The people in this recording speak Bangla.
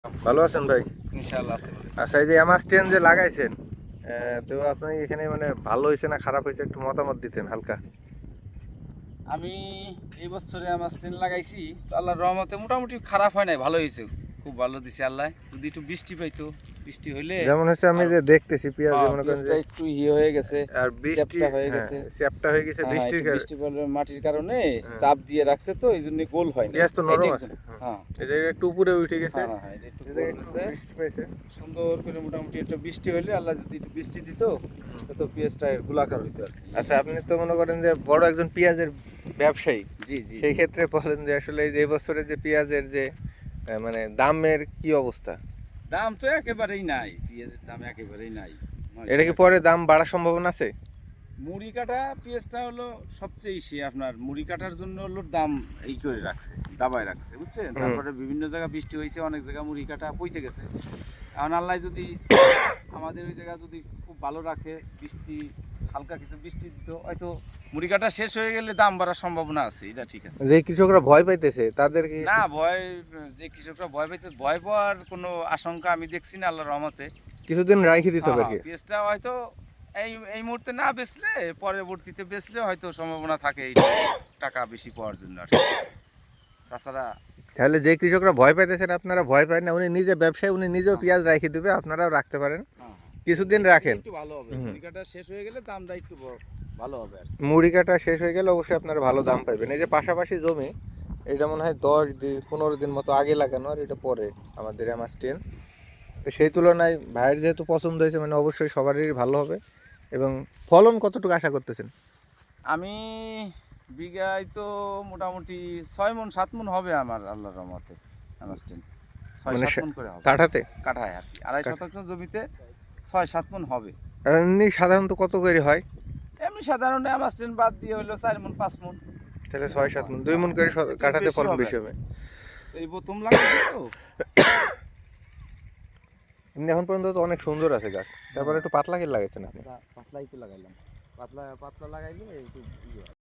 ভালো আছেন ভাই? ইনশাআল্লাহ আছে। আচ্ছা, এই যে অ্যামাস্টিয়ান যে লাগাইছেন, তো আপনি এখানে মানে ভালো হয়েছে না খারাপ হয়েছে একটু মতামত দিতেন হালকা। আমি এই বছরে আমার স্টেন লাগাইছি, তো আল্লাহর রহমতে মোটামুটি খারাপ হয় নাই, ভালো হয়েছে। খুব ভালো দিছে আল্লাহ। যদি একটু বৃষ্টি পাইতো, বৃষ্টি হইলে যেমন হচ্ছে আমি আর যে দেখতেছি পেঁয়াজে হ্যাঁ, মনে করেন পেঁয়াজটা যে একটু হয়ে গেছে, আর বৃষ্টি, চ্যাপ্টা হয়ে হ্যাঁ গেছে। চ্যাপ্টা হয়ে গেছে হ্যাঁ, বৃষ্টির একটু কারণে। বৃষ্টি পড়লে মাটির কারণে হ্যাঁ। চাপ দিয়ে রাখছে, তো এই জন্য গোল হয় না। পেঁয়াজ তো এইটা নরম একদম আছে। হ্যাঁ এই জায়গায় একটু উপরে উঠে গেছে, হ্যাঁ হ্যাঁ হ্যাঁ, এটা একটু এই গোল জায়গায় একটু হয়েছে। বৃষ্টি পাইছে। সুন্দর করে মোটামুটি একটা বৃষ্টি হইলে, আল্লাহ যদি একটু বৃষ্টি দিত, তো পেঁয়াজটা গোলাকার হইতো আর কি। আচ্ছা, আপনি তো মনে করেন যে বড় একজন পেঁয়াজের ব্যবসায়ী, জি জি। সেই ক্ষেত্রে বলেন যে আসলে এই যে বছরে যে পেঁয়াজের যে মানে দামের কি অবস্থা? দাম তো একেবারেই নাই, পেঁয়াজের দাম একেবারেই নাই। এটা কি পরে দাম বাড়ার সম্ভাবনা আছে? মুড়ি কাটা পেঁয়াজটা হলো সবচেয়ে ইসে, আপনার মুড়ি কাটার জন্য হলো দাম এই করে রাখছে, দাবায় রাখছে, বুঝছেন। তারপরে বিভিন্ন জায়গায় বৃষ্টি হয়েছে, অনেক জায়গায় মুড়ি কাটা পইতে গেছে। এখন আল্লাহ যদি আমাদের ওই জায়গা যদি খুব ভালো রাখে, বৃষ্টি হালকা কিছু বৃষ্টি দিত, হয়তো মুড়ি কাটা শেষ হয়ে গেলে দাম বাড়ার সম্ভাবনা আছে, এটা ঠিক আছে। যে কৃষকরা ভয় পাইতেছে তাদের কি? না ভয়, যে কৃষকরা ভয় পাইছে, ভয় পাওয়ার কোনো আশঙ্কা আমি দেখছি না আল্লাহর রহমতে। কিছুদিন রাখি দিতে হবে আর কি। পেঁয়াজটা হয়তো এই এই মুহূর্তে না বেচলে, পরবর্তীতে বেচলে হয়তো সম্ভাবনা থাকে এই টাকা বেশি পাওয়ার জন্য আর কি। তাছাড়া তাহলে যে কৃষকরা ভয় পাইতেছেন আপনারা ভয় পায় না, উনি নিজে ব্যবসায়ী, উনি নিজেও পেঁয়াজ রাখি দিবে, আপনারাও রাখতে পারেন, কিছুদিন রাখেন। একটু ভালো হবে, মুড়ি কাটা শেষ হয়ে গেলে দামটা একটু ভালো হবে আর কি। মুড়ি কাটা শেষ হয়ে গেলে অবশ্যই আপনারা ভালো দাম পাইবেন। এই যে পাশাপাশি জমি, এটা মনে হয় 10-15 দিন মতো আগে লাগানো, আর এটা পরে আমাদের অ্যামাস্টিয়ান। তো সেই তুলনায় ভাইয়ের যেহেতু পছন্দ হয়েছে, মানে অবশ্যই সবারই ভালো হবে। এবং ফলন কতটুকু আশা করতেছেন? আমি বিঘায় তো মোটামুটি 6 মণ 7 মণ হবে আমার আল্লাহর রহমতে। আন্ডারস্ট্যান্ড, মানে 6-7 মণ করে হবে কাঠাতে? কাঠায় আর কি। 2.5 শতাংশ জমিতে 6-7 মণ হবে। এমনি সাধারণত কত করে হয়? এমনি সাধারণ আন্ডারস্ট্যান্ড বাদ দিয়ে হলো 4 মণ 5 মণ। তাহলে 6-7 মণ, 2 মণ করে একটু কাঠাতে বেশি ফলন হবে বেশি আর কি। হবে। এই প্রথম লাগাইছি তো। এমনি এখন পর্যন্ত তো অনেক সুন্দর আছে গাছ, তারপরে একটু পাতলা করে লাগাইছেন আপনি। পাতলাই তো লাগাইলাম, পাতলা পাতলা লাগাইলে একটু ইয়ে হয়।